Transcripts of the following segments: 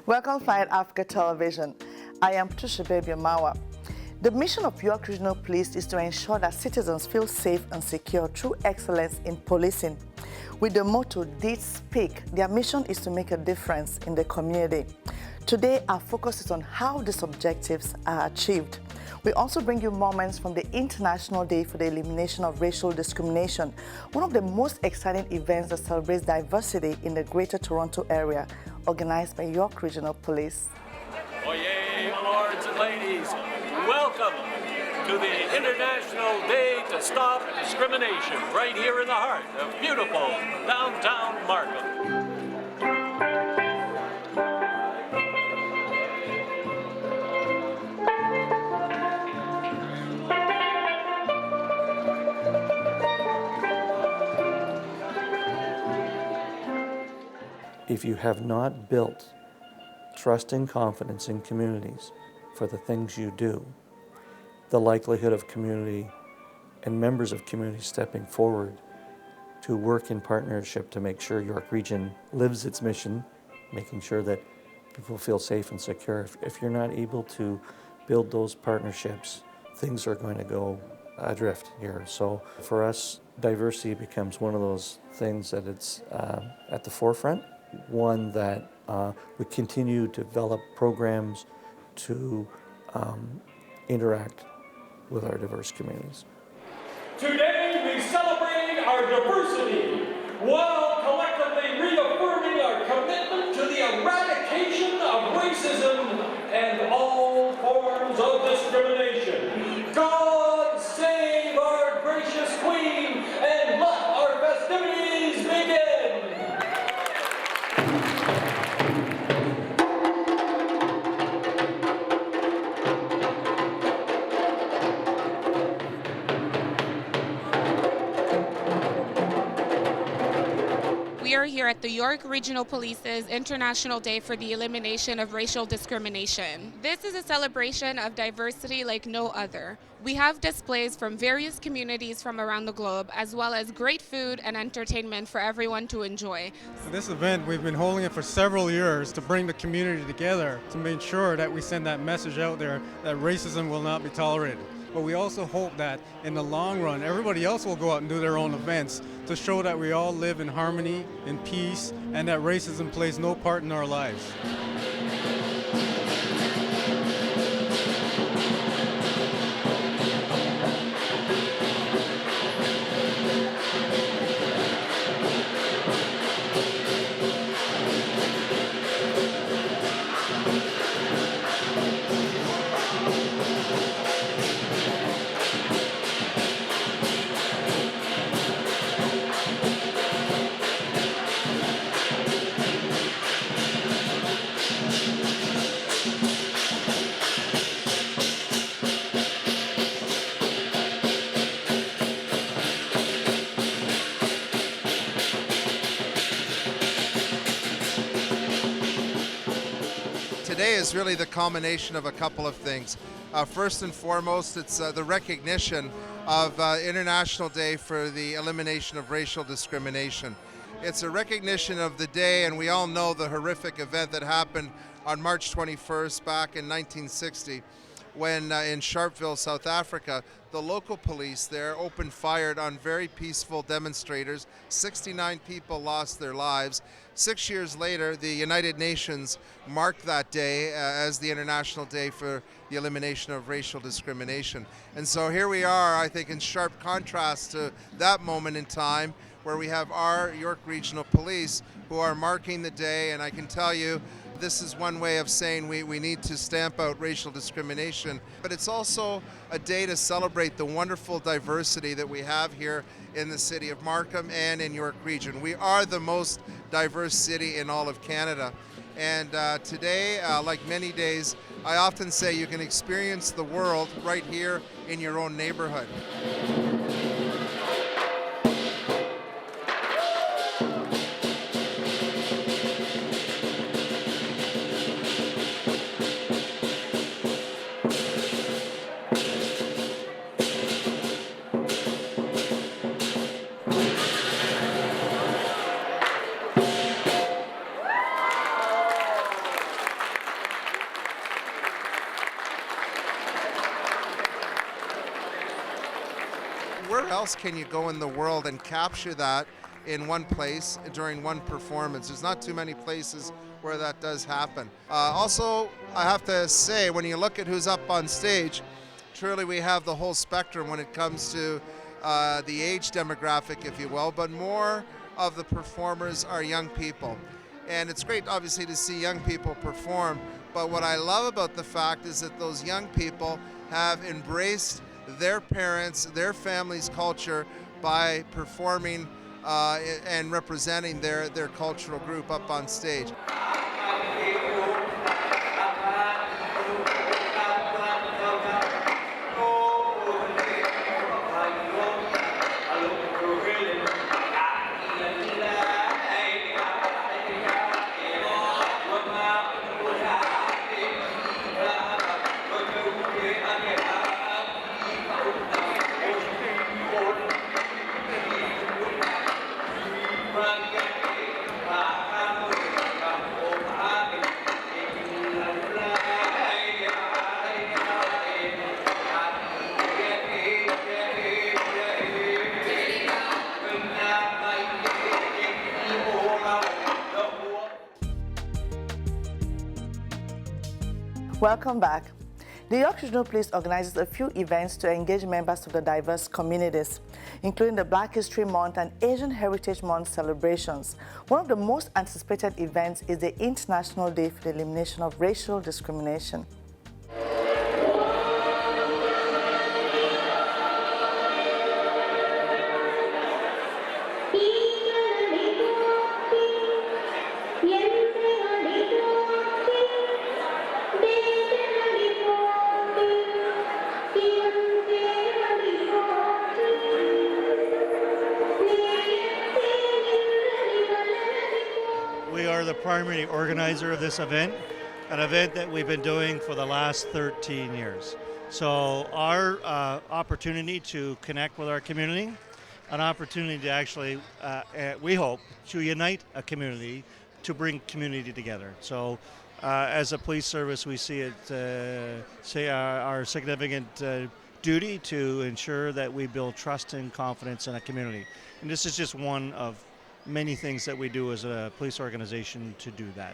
Welcome Fight Africa Television. I am Patricia Baby Mawa. The mission of York Regional Police is to ensure that citizens feel safe and secure through excellence in policing. With the motto, Deeds Speak, their mission is to make a difference in the community. Today, our focus is on how these objectives are achieved. We also bring you moments from the International Day for the Elimination of Racial Discrimination, one of the most exciting events that celebrates diversity in the Greater Toronto Area, organized by York Regional Police. Oyez, lords and ladies, welcome to the International Day to Stop Discrimination, right here in the heart of beautiful downtown Markham. If you have not built trust and confidence in communities for the things you do, the likelihood of community and members of community stepping forward to work in partnership to make sure York Region lives its mission, making sure that people feel safe and secure. If you're not able to build those partnerships, things are going to go adrift here. So for us, diversity becomes one of those things that it's at the forefront. One that we continue to develop programs to interact with our diverse communities. Today we celebrate our diversity while collectively reaffirming our commitment to the eradication of racism and all forms of discrimination. God save our gracious Queen and let our festivities begin. We are here at the York Regional Police's International Day for the Elimination of Racial Discrimination. This is a celebration of diversity like no other. We have displays from various communities from around the globe, as well as great food and entertainment for everyone to enjoy. This event, we've been holding it for several years to bring the community together, to make sure that we send that message out there that racism will not be tolerated. But we also hope that in the long run, everybody else will go out and do their own events to show that we all live in harmony, in peace, and that racism plays no part in our lives. Today is really the culmination of a couple of things. First and foremost, it's the recognition of International Day for the Elimination of Racial Discrimination. It's a recognition of the day, and we all know the horrific event that happened on March 21st back in 1960 when in Sharpeville, South Africa, the local police there opened fire on very peaceful demonstrators. 69 people lost their lives. 6 years later, the United Nations marked that day as the International Day for the Elimination of Racial Discrimination. And so here we are, I think, in sharp contrast to that moment in time, where we have our York Regional Police who are marking the day. And I can tell you, this is one way of saying we need to stamp out racial discrimination, but it's also a day to celebrate the wonderful diversity that we have here in the city of Markham and in York Region. We are the most diverse city in all of Canada. And today, like many days, I often say you can experience the world right here in your own neighborhood. where else can you go in the world and capture that in one place during one performance? There's not too many places where that does happen. Also, I have to say, when you look at who's up on stage, truly we have the whole spectrum when it comes to the age demographic, if you will, but more of the performers are young people. And it's great, obviously, to see young people perform, but what I love about the fact is that those young people have embraced their parents, their family's culture by performing and representing their cultural group up on stage. Welcome back. The York Regional Police organizes a few events to engage members of the diverse communities, including the Black History Month and Asian Heritage Month celebrations. One of the most anticipated events is the International Day for the Elimination of Racial Discrimination. We are the primary organizer of this event, an event that we've been doing for the last 13 years. So our opportunity to connect with our community, an opportunity to actually, we hope, to unite a community, to bring community together. So as a police service, we see it, our significant duty to ensure that we build trust and confidence in a community. And this is just one of many things that we do as a police organization to do that.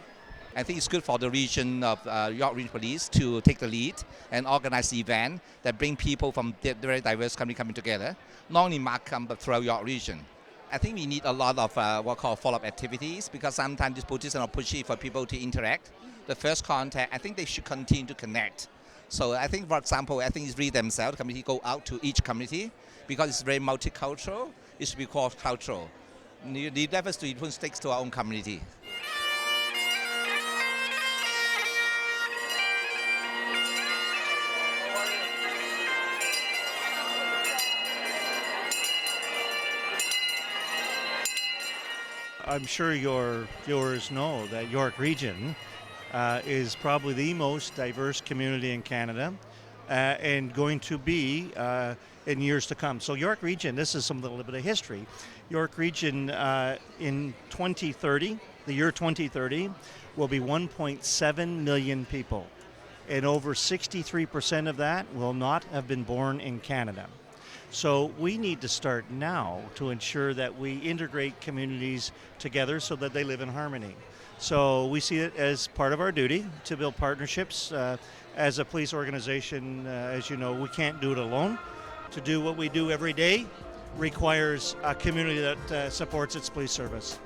I think it's good for the region of York Region Police to take the lead and organize the event that bring people from very diverse community coming together, not only Markham but throughout York Region. I think we need a lot of what called follow-up activities, because sometimes these police are not pushy for people to interact. The first contact, I think they should continue to connect. So I think, for example, I think it's really themselves, the community go out to each community, because it's very multicultural, it should be cross-cultural. The efforts to influence sticks to our own community. I'm sure your viewers know that York Region is probably the most diverse community in Canada and going to be in years to come. So York Region, this is a little bit of history. York Region in 2030, the year 2030, will be 1.7 million people. And over 63% of that will not have been born in Canada. So we need to start now to ensure that we integrate communities together so that they live in harmony. So we see it as part of our duty to build partnerships. As a police organization, as you know, we can't do it alone. To do what we do every day requires a community that supports its police service.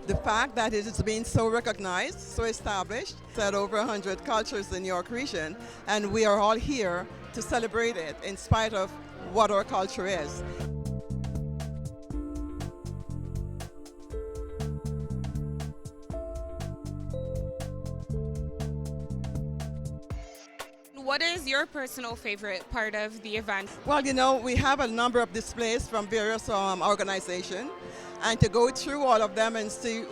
The fact that it is being so recognized, so established, that over 100 cultures in York Region, and we are all here to celebrate it in spite of what our culture is. What is your personal favorite part of the event? Well, you know, we have a number of displays from various organizations, and to go through all of them and see,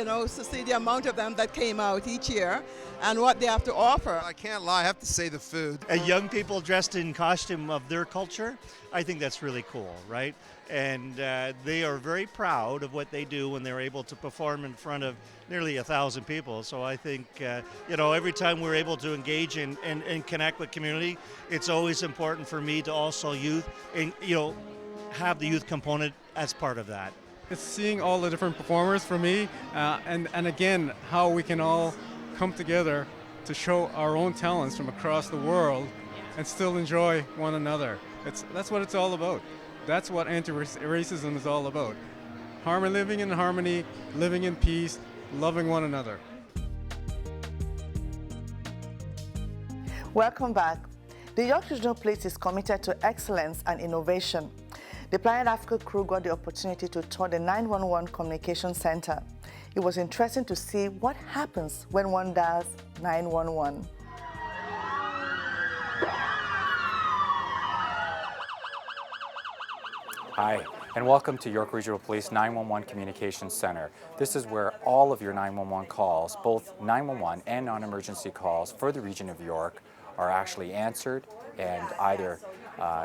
to see the amount of them that came out each year and what they have to offer. I can't lie, I have to say the food. Young people dressed in costume of their culture, I think that's really cool, right? And they are very proud of what they do when they're able to perform in front of nearly 1,000 people. So I think, every time we're able to engage and connect with community, it's always important for me to also have the youth component as part of that. It's seeing all the different performers for me, and again, how we can all come together to show our own talents from across the world and still enjoy one another. That's what it's all about. That's what anti-racism is all about. Living in harmony, living in peace, loving one another. Welcome back. The York Regional Police is committed to excellence and innovation. The Planet Africa crew got the opportunity to tour the 911 Communication Center. It was interesting to see what happens when one dials 911. Hi, and welcome to York Regional Police 911 Communications Center. This is where all of your 911 calls, both 911 and non-emergency calls for the region of York, are actually answered and either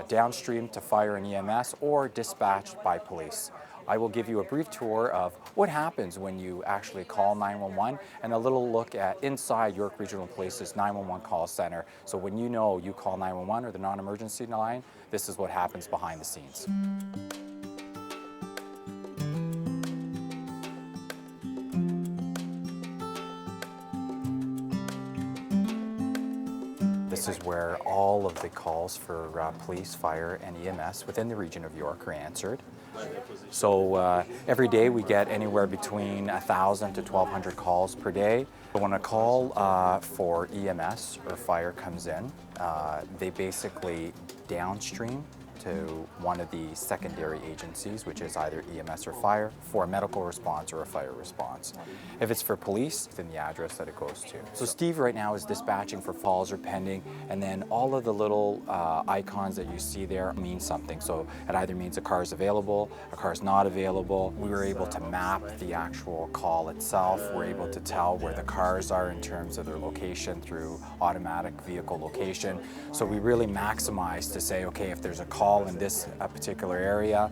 downstream to fire and EMS or dispatched by police. I will give you a brief tour of what happens when you actually call 911 and a little look at inside York Regional Police's 911 call center. So when you know you call 911 or the non-emergency line, this is what happens behind the scenes. This is where all of the calls for police, fire, and EMS within the region of York are answered. So every day we get anywhere between 1,000 to 1,200 calls per day. When a call for EMS or fire comes in, they basically downstream to one of the secondary agencies, which is either EMS or fire, for a medical response or a fire response. If it's for police, then the address that it goes to. So Steve right now is dispatching for calls or pending, and then all of the little icons that you see there mean something. So it either means a car is available, a car is not available. We were able to map the actual call itself. We're able to tell where the cars are in terms of their location through automatic vehicle location. So we really maximize to say, okay, if there's a call in this particular area,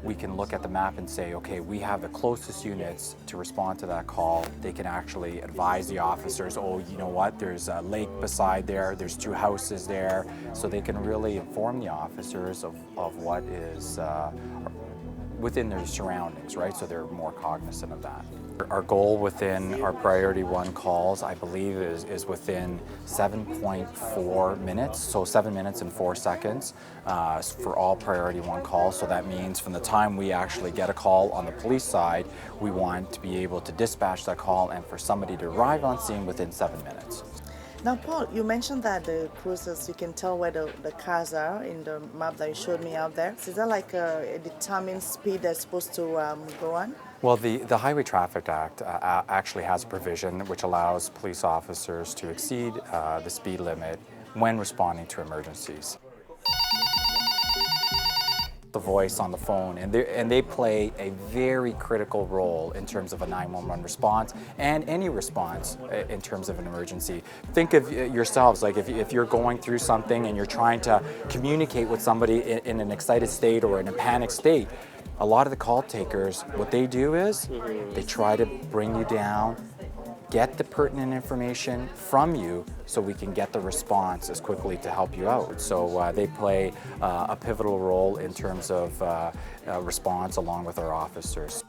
we can look at the map and say, okay, we have the closest units to respond to that call. They can actually advise the officers, oh, you know what, there's a lake beside there, there's 2 houses there. So they can really inform the officers of what is within their surroundings, right? So they're more cognizant of that. Our goal within our Priority 1 calls, I believe, is within 7.4 minutes, so 7 minutes and 4 seconds for all Priority 1 calls. So that means from the time we actually get a call on the police side, we want to be able to dispatch that call and for somebody to arrive on scene within 7 minutes. Now, Paul, you mentioned that the cruisers, you can tell where the cars are in the map that you showed me out there. So is that like a determined speed they're supposed to go on? Well, the Highway Traffic Act actually has a provision which allows police officers to exceed the speed limit when responding to emergencies. The voice on the phone, and they play a very critical role in terms of a 911 response and any response in terms of an emergency. Think of yourselves, like if you're going through something and you're trying to communicate with somebody in an excited state or in a panic state, a lot of the call takers, what they do is they try to bring you down, get the pertinent information from you so we can get the response as quickly to help you out. So they play a pivotal role in terms of response along with our officers.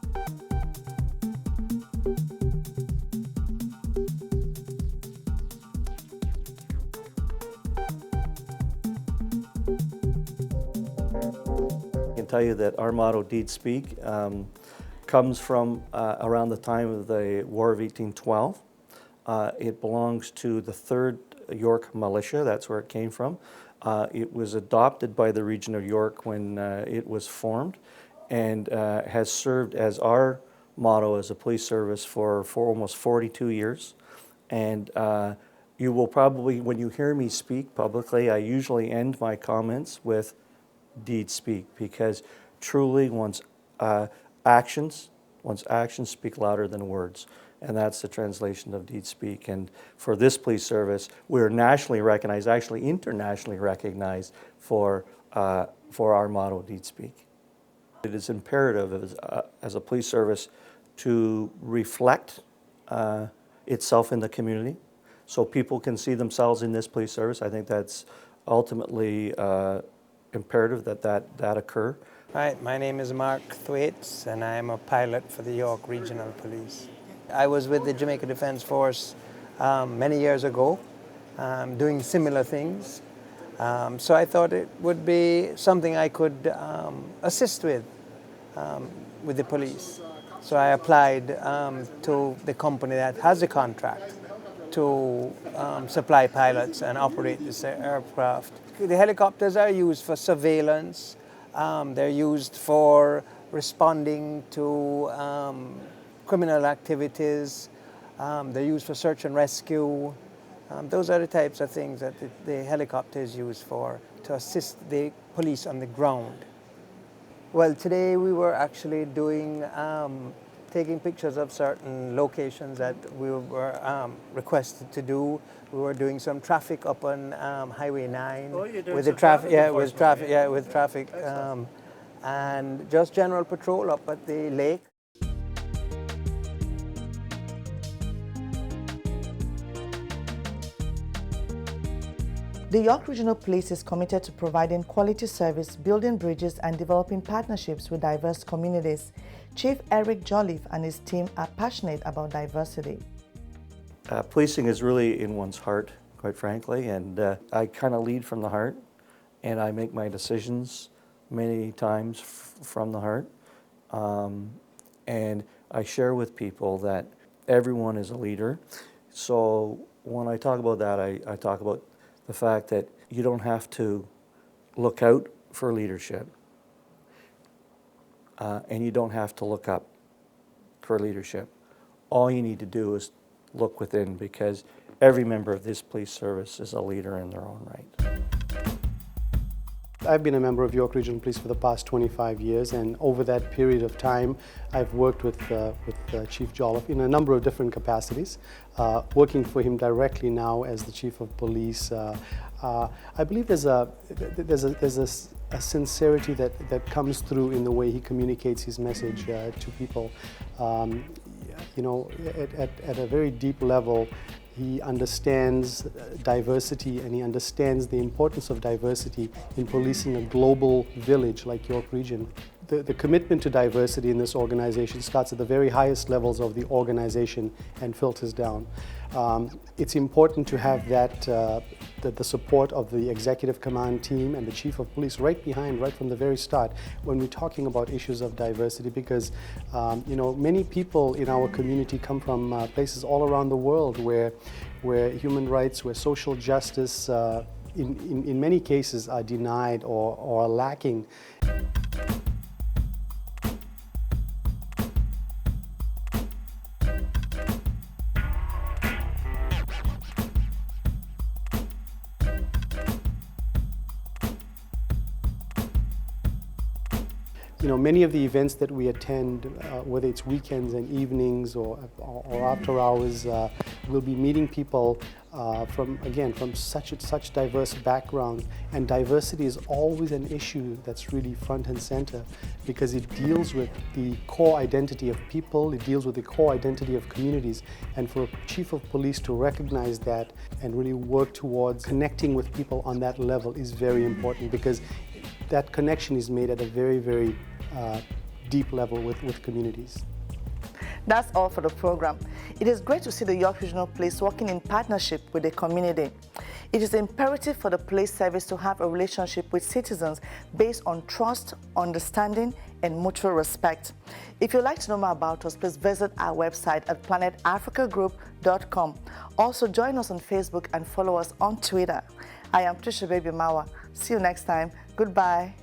I can tell you that our motto, Deed Speak, comes from around the time of the War of 1812. It belongs to the 3rd York Militia, that's where it came from. It was adopted by the region of York when it was formed and has served as our motto as a police service for almost 42 years. And you will probably, when you hear me speak publicly, I usually end my comments with Deed Speak, because truly one's actions one's actions speak louder than words. And that's the translation of Deed Speak. And for this police service, we're nationally recognized, actually internationally recognized for our motto, Deed Speak. It is imperative as a police service to reflect itself in the community so people can see themselves in this police service. I think that's ultimately imperative that occur. Hi, my name is Mark Thwaites and I'm a pilot for the York Regional Police. I was with the Jamaica Defence Force many years ago doing similar things. So I thought it would be something I could assist with the police. So I applied to the company that has the contract to supply pilots and operate this aircraft. The helicopters are used for surveillance. They're used for responding to criminal activities. They're used for search and rescue. Those are the types of things that the helicopter is used for, to assist the police on the ground. Well, today we were actually doing, taking pictures of certain locations that we were requested to do. We were doing some traffic up on Highway 9. Oh, you're doing with some the traffic, traffic with traffic, enforcement, with traffic, and just general patrol up at the lake. The York Regional Police is committed to providing quality service, building bridges, and developing partnerships with diverse communities. Chief Eric Jolliffe and his team are passionate about diversity. Policing is really in one's heart, quite frankly, and I kind of lead from the heart, and I make my decisions many times from the heart. And I share with people that everyone is a leader. So when I talk about that, I talk about the fact that you don't have to look out for leadership, and you don't have to look up for leadership. All you need to do is look within, because every member of this police service is a leader in their own right. I've been a member of York Regional Police for the past 25 years, and over that period of time I've worked with Chief Jolliffe in a number of different capacities, working for him directly now as the Chief of Police. I believe there's a sincerity that comes through in the way he communicates his message to people. You know, at a very deep level, he understands diversity, and he understands the importance of diversity in policing a global village like York Region. The commitment to diversity in this organization starts at the very highest levels of the organization and filters down. It's important to have the support of the executive command team and the chief of police right behind, right from the very start, when we're talking about issues of diversity, because you know, many people in our community come from places all around the world where human rights, where social justice in many cases are denied or are lacking. You know, many of the events that we attend, whether it's weekends and evenings or after hours, we'll be meeting people from such diverse backgrounds. And diversity is always an issue that's really front and center, because it deals with the core identity of people, it deals with the core identity of communities. And for a chief of police to recognize that and really work towards connecting with people on that level is very important, because that connection is made at a very, very deep level with communities. That's all for the program. It is great to see the York Regional Police working in partnership with the community. It is imperative for the police service to have a relationship with citizens based on trust, understanding, and mutual respect. If you'd like to know more about us, please visit our website at planetafricagroup.com. Also, join us on Facebook and follow us on Twitter. I am Patricia Baby Mawa. See you next time. Goodbye.